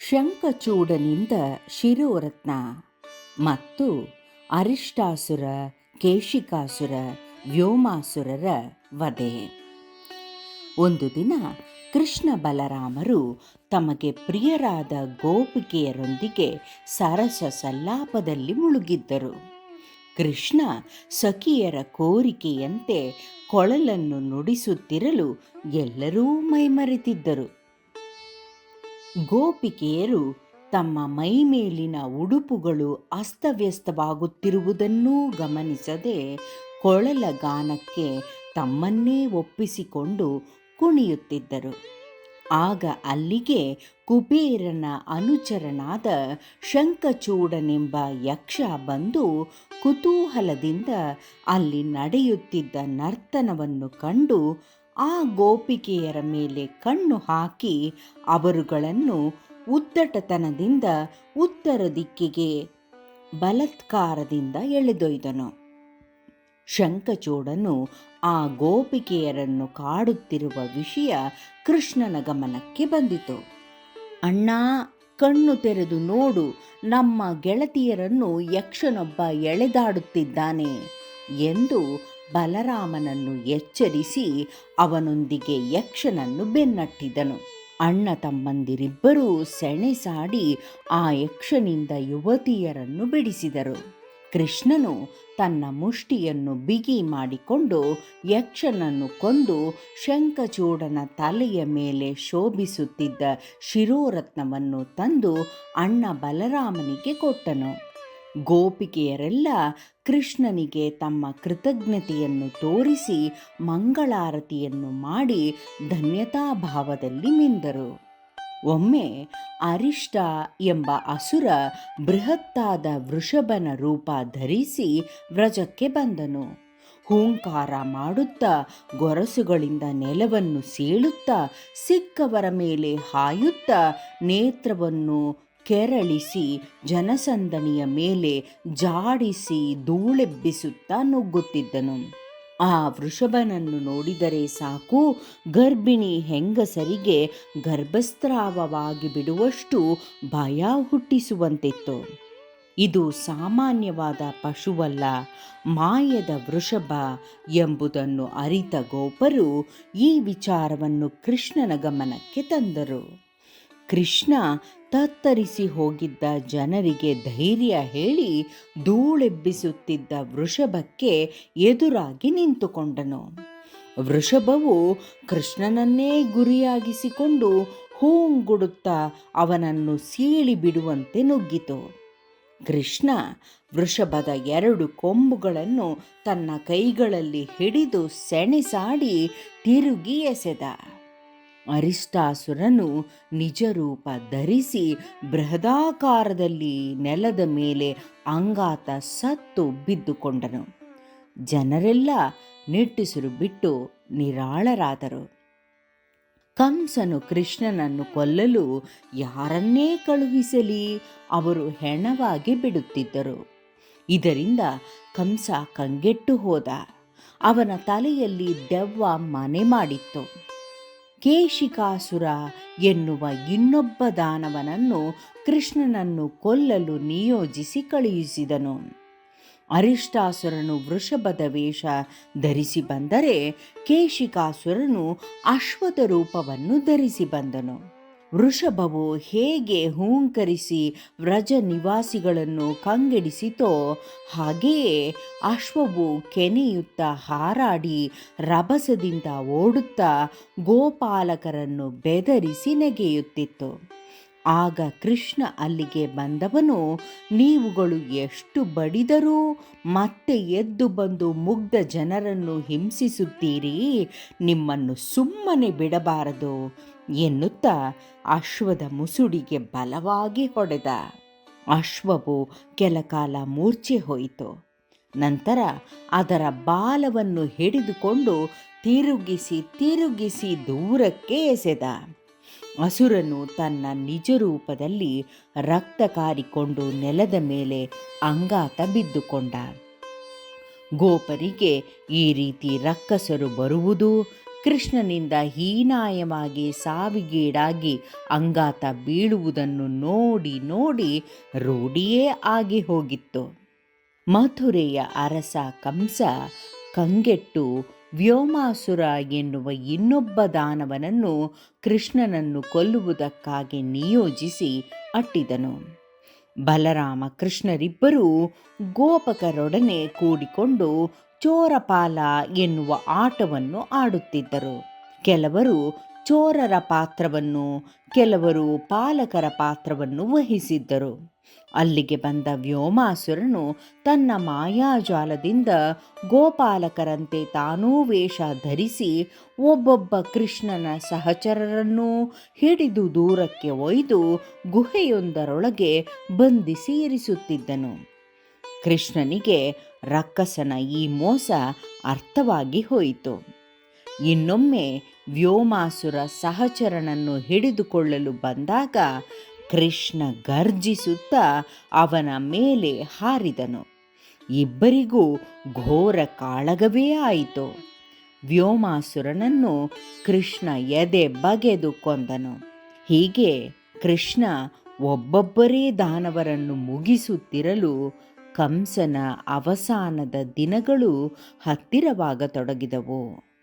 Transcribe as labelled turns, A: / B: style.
A: ಶಂಖಚೂಡನಿಂದ ಶಿರೋರತ್ನ ಮತ್ತು ಅರಿಷ್ಟಾಸುರ, ಕೇಶಿಕಾಸುರ, ವ್ಯೋಮಾಸುರರ ವಧೆ. ಒಂದು ದಿನ ಕೃಷ್ಣ ಬಲರಾಮರು ತಮಗೆ ಪ್ರಿಯರಾದ ಗೋಪಿಕೆಯರೊಂದಿಗೆ ಸರಸ ಸಲ್ಲಾಪದಲ್ಲಿ ಮುಳುಗಿದ್ದರು. ಕೃಷ್ಣ ಸಖಿಯರ ಕೋರಿಕೆಯಂತೆ ಕೊಳಲನ್ನು ನುಡಿಸುತ್ತಿರಲು ಎಲ್ಲರೂ ಮೈಮರೆತಿದ್ದರು. ಗೋಪಿಕೆಯರು ತಮ್ಮ ಮೈಮೇಲಿನ ಉಡುಪುಗಳು ಅಸ್ತವ್ಯಸ್ತವಾಗುತ್ತಿರುವುದನ್ನೂ ಗಮನಿಸದೆ ಕೊಳಲ ಗಾನಕ್ಕೆ ತಮ್ಮನ್ನೇ ಒಪ್ಪಿಸಿಕೊಂಡು ಕುಣಿಯುತ್ತಿದ್ದರು. ಆಗ ಅಲ್ಲಿಗೆ ಕುಬೇರನ ಅನುಚರನಾದ ಶಂಖಚೂಡನೆಂಬ ಯಕ್ಷ ಬಂದು ಕುತೂಹಲದಿಂದ ಅಲ್ಲಿ ನಡೆಯುತ್ತಿದ್ದ ನರ್ತನವನ್ನು ಕಂಡು ಆ ಗೋಪಿಕೆಯರ ಮೇಲೆ ಕಣ್ಣು ಹಾಕಿ ಅವರುಗಳನ್ನು ಉದ್ದಟತನದಿಂದ ಉತ್ತರ ದಿಕ್ಕಿಗೆ ಬಲಾತ್ಕಾರದಿಂದ ಎಳೆದೊಯ್ದನು. ಶಂಖಚೂಡನು ಆ ಗೋಪಿಕೆಯರನ್ನು ಕಾಡುತ್ತಿರುವ ವಿಷಯ ಕೃಷ್ಣನ ಗಮನಕ್ಕೆ ಬಂದಿತು. ಅಣ್ಣ, ಕಣ್ಣು ತೆರೆದು ನೋಡು, ನಮ್ಮ ಗೆಳತಿಯರನ್ನು ಯಕ್ಷನೊಬ್ಬ ಎಳೆದಾಡುತ್ತಿದ್ದಾನೆ ಎಂದು ಬಲರಾಮನನ್ನು ಎಚ್ಚರಿಸಿ ಅವನೊಂದಿಗೆ ಯಕ್ಷನನ್ನು ಬೆನ್ನಟ್ಟಿದನು. ಅಣ್ಣ ತಮ್ಮಂದಿರಿಬ್ಬರೂ ಸೆಣಸಾಡಿ ಆ ಯಕ್ಷನಿಂದ ಯುವತಿಯರನ್ನು ಬಿಡಿಸಿದರು. ಕೃಷ್ಣನು ತನ್ನ ಮುಷ್ಟಿಯನ್ನು ಬಿಗಿ ಮಾಡಿಕೊಂಡು ಯಕ್ಷನನ್ನು ಕೊಂದು ಶಂಖಚೂಡನ ತಲೆಯ ಮೇಲೆ ಶೋಭಿಸುತ್ತಿದ್ದ ಶಿರೋರತ್ನವನ್ನು ತಂದು ಅಣ್ಣ ಬಲರಾಮನಿಗೆ ಕೊಟ್ಟನು. ಗೋಪಿಕೆಯರೆಲ್ಲ ಕೃಷ್ಣನಿಗೆ ತಮ್ಮ ಕೃತಜ್ಞತೆಯನ್ನು ತೋರಿಸಿ ಮಂಗಳಾರತಿಯನ್ನು ಮಾಡಿ ಧನ್ಯತಾಭಾವದಲ್ಲಿ ಮಿಂದರು. ಒಮ್ಮೆ ಅರಿಷ್ಟ ಎಂಬ ಅಸುರ ಬೃಹತ್ತಾದ ವೃಷಭನ ರೂಪ ಧರಿಸಿ ವ್ರಜಕ್ಕೆ ಬಂದನು. ಹೂಂಕಾರ ಮಾಡುತ್ತಾ ಗೊರಸುಗಳಿಂದ ನೆಲವನ್ನು ಸೀಳುತ್ತಾ ಸಿಕ್ಕವರ ಮೇಲೆ ಹಾಯುತ್ತಾ ನೇತ್ರವನ್ನು ಕೆರಳಿಸಿ ಜನಸಂದಣಿಯ ಮೇಲೆ ಜಾಡಿಸಿ ಧೂಳೆಬ್ಬಿಸುತ್ತಾ ನುಗ್ಗುತ್ತಿದ್ದನು. ಆ ವೃಷಭನನ್ನು ನೋಡಿದರೆ ಸಾಕು, ಗರ್ಭಿಣಿ ಹೆಂಗಸರಿಗೆ ಗರ್ಭಸ್ರಾವವಾಗಿ ಬಿಡುವಷ್ಟು ಭಯ ಹುಟ್ಟಿಸುವಂತಿತ್ತು. ಇದು ಸಾಮಾನ್ಯವಾದ ಪಶುವಲ್ಲ, ಮಾಯದ ವೃಷಭ ಎಂಬುದನ್ನು ಅರಿತ ಗೋಪರು ಈ ವಿಚಾರವನ್ನು ಕೃಷ್ಣನ ಗಮನಕ್ಕೆ ತಂದರು. ಕೃಷ್ಣ ತತ್ತರಿಸಿ ಹೋಗಿದ್ದ ಜನರಿಗೆ ಧೈರ್ಯ ಹೇಳಿ ಧೂಳೆಬ್ಬಿಸುತ್ತಿದ್ದ ವೃಷಭಕ್ಕೆ ಎದುರಾಗಿ ನಿಂತುಕೊಂಡನು. ವೃಷಭವು ಕೃಷ್ಣನನ್ನೇ ಗುರಿಯಾಗಿಸಿಕೊಂಡು ಹೂಂಗುಡುತ್ತಾ ಅವನನ್ನು ಸೀಳಿ ಬಿಡುವಂತೆ ನುಗ್ಗಿತು. ಕೃಷ್ಣ ವೃಷಭದ 2 ಕೊಂಬುಗಳನ್ನು ತನ್ನ ಕೈಗಳಲ್ಲಿ ಹಿಡಿದು ಸೆಣಸಾಡಿ ತಿರುಗಿ ಎಸೆದ. ಅರಿಷ್ಟಾಸುರನು ನಿಜರೂಪ ಧರಿಸಿ ಬೃಹದಾಕಾರದಲ್ಲಿ ನೆಲದ ಮೇಲೆ ಅಂಗಾತ ಸತ್ತು ಬಿದ್ದುಕೊಂಡನು. ಜನರೆಲ್ಲ ನಿಟ್ಟುಸಿರು ಬಿಟ್ಟು ನಿರಾಳರಾದರು. ಕಂಸನು ಕೃಷ್ಣನನ್ನು ಕೊಲ್ಲಲು ಯಾರನ್ನೇ ಕಳುಹಿಸಲಿ ಅವರು ಹೆಣವಾಗಿ ಬಿಡುತ್ತಿದ್ದರು. ಇದರಿಂದ ಕಂಸ ಕಂಗೆಟ್ಟು ಹೋದ. ಅವನ ತಲೆಯಲ್ಲಿ ದೆವ್ವ ಮನೆ ಮಾಡಿತ್ತು. ಕೇಶಿಕಾಸುರ ಎನ್ನುವ ಇನ್ನೊಬ್ಬ ದಾನವನನ್ನು ಕೃಷ್ಣನನ್ನು ಕೊಲ್ಲಲು ನಿಯೋಜಿಸಿ ಕಳುಹಿಸಿದನು. ಅರಿಷ್ಟಾಸುರನು ವೃಷಭದ ವೇಷ ಧರಿಸಿ ಬಂದರೆ ಕೇಶಿಕಾಸುರನು ಅಶ್ವದ ರೂಪವನ್ನು ಧರಿಸಿ ಬಂದನು. ವೃಷಭವು ಹೇಗೆ ಹೂಂಕರಿಸಿ ವ್ರಜ ನಿವಾಸಿಗಳನ್ನು ಕಂಗೆಡಿಸಿತೋ ಹಾಗೆಯೇ ಅಶ್ವವು ಕೆನೆಯುತ್ತಾ ಹಾರಾಡಿ ರಭಸದಿಂದ ಓಡುತ್ತಾ ಗೋಪಾಲಕರನ್ನು ಬೆದರಿಸಿ ನೆಗೆಯುತ್ತಿತ್ತು. ಆಗ ಕೃಷ್ಣ ಅಲ್ಲಿಗೆ ಬಂದವನು, ನೀವುಗಳು ಎಷ್ಟು ಬಡಿದರೂ ಮತ್ತೆ ಎದ್ದು ಬಂದು ಮುಗ್ಧ ಜನರನ್ನು ಹಿಂಸಿಸುತ್ತೀರಿ, ನಿಮ್ಮನ್ನು ಸುಮ್ಮನೆ ಬಿಡಬಾರದು ಎನ್ನುತ್ತಾ ಅಶ್ವದ ಮುಸುಡಿಗೆ ಬಲವಾಗಿ ಹೊಡೆದ. ಅಶ್ವವು ಕೆಲಕಾಲ ಮೂರ್ಛೆ ಹೋಯಿತು. ನಂತರ ಅದರ ಬಾಲವನ್ನು ಹಿಡಿದುಕೊಂಡು ತಿರುಗಿಸಿ ತಿರುಗಿಸಿ ದೂರಕ್ಕೆ ಎಸೆದ. ಅಸುರನು ತನ್ನ ನಿಜ ರೂಪದಲ್ಲಿ ರಕ್ತ ಕಾರಿಕೊಂಡು ನೆಲದ ಮೇಲೆ ಅಂಗಾತ ಬಿದ್ದುಕೊಂಡ. ಗೋಪರಿಗೆ ಈ ರೀತಿ ರಕ್ಕಸರು ಬರುವುದು ಕೃಷ್ಣನಿಂದ ಹೀನಾಯವಾಗಿ ಸಾವಿಗೀಡಾಗಿ ಅಂಗಾತ ಬೀಳುವುದನ್ನು ನೋಡಿ ನೋಡಿ ರೂಢಿಯೇ ಆಗಿ ಹೋಗಿತ್ತು. ಮಥುರೆಯ ಅರಸ ಕಂಸ ಕಂಗೆಟ್ಟು ವ್ಯೋಮಾಸುರ ಎನ್ನುವ ಇನ್ನೊಬ್ಬ ದಾನವನನ್ನು ಕೃಷ್ಣನನ್ನು ಕೊಲ್ಲುವುದಕ್ಕಾಗಿ ನಿಯೋಜಿಸಿ ಅಟ್ಟಿದನು. ಬಲರಾಮ ಕೃಷ್ಣರಿಬ್ಬರೂ ಗೋಪಕರೊಡನೆ ಕೂಡಿಕೊಂಡು ಚೋರಪಾಲ ಎನ್ನುವ ಆಟವನ್ನು ಆಡುತ್ತಿದ್ದರು. ಕೆಲವರು ಚೋರರ ಪಾತ್ರವನ್ನು, ಕೆಲವರು ಪಾಲಕರ ಪಾತ್ರವನ್ನು ವಹಿಸಿದ್ದರು. ಅಲ್ಲಿಗೆ ಬಂದ ವ್ಯೋಮಾಸುರನು ತನ್ನ ಮಾಯಾಜಾಲದಿಂದ ಗೋಪಾಲಕರಂತೆ ತಾನೂ ವೇಷ ಧರಿಸಿ ಒಬ್ಬೊಬ್ಬ ಕೃಷ್ಣನ ಸಹಚರರನ್ನೂ ಹಿಡಿದು ದೂರಕ್ಕೆ ಒಯ್ದು ಗುಹೆಯೊಂದರೊಳಗೆ ಬಂಧಿಸಿ ಇರಿಸುತ್ತಿದ್ದನು. ಕೃಷ್ಣನಿಗೆ ರಕ್ಕಸನ ಈ ಮೋಸ ಅರ್ಥವಾಗಿ ಹೋಯಿತು. ಇನ್ನೊಮ್ಮೆ ವ್ಯೋಮಾಸುರ ಸಹಚರನನ್ನು ಹಿಡಿದುಕೊಳ್ಳಲು ಬಂದಾಗ ಕೃಷ್ಣ ಗರ್ಜಿಸುತ್ತಾ ಅವನ ಮೇಲೆ ಹಾರಿದನು. ಇಬ್ಬರಿಗೂ ಘೋರ ಕಾಳಗವೇ ಆಯಿತು. ವ್ಯೋಮಾಸುರನನ್ನು ಕೃಷ್ಣ ಎದೆ ಬಗೆದು ಕೊಂದನು. ಹೀಗೆ ಕೃಷ್ಣ ಒಬ್ಬೊಬ್ಬರೇ ದಾನವರನ್ನು ಮುಗಿಸುತ್ತಿರಲು ಕಂಸನ ಅವಸಾನದ ದಿನಗಳು ಹತ್ತಿರವಾಗತೊಡಗಿದವು.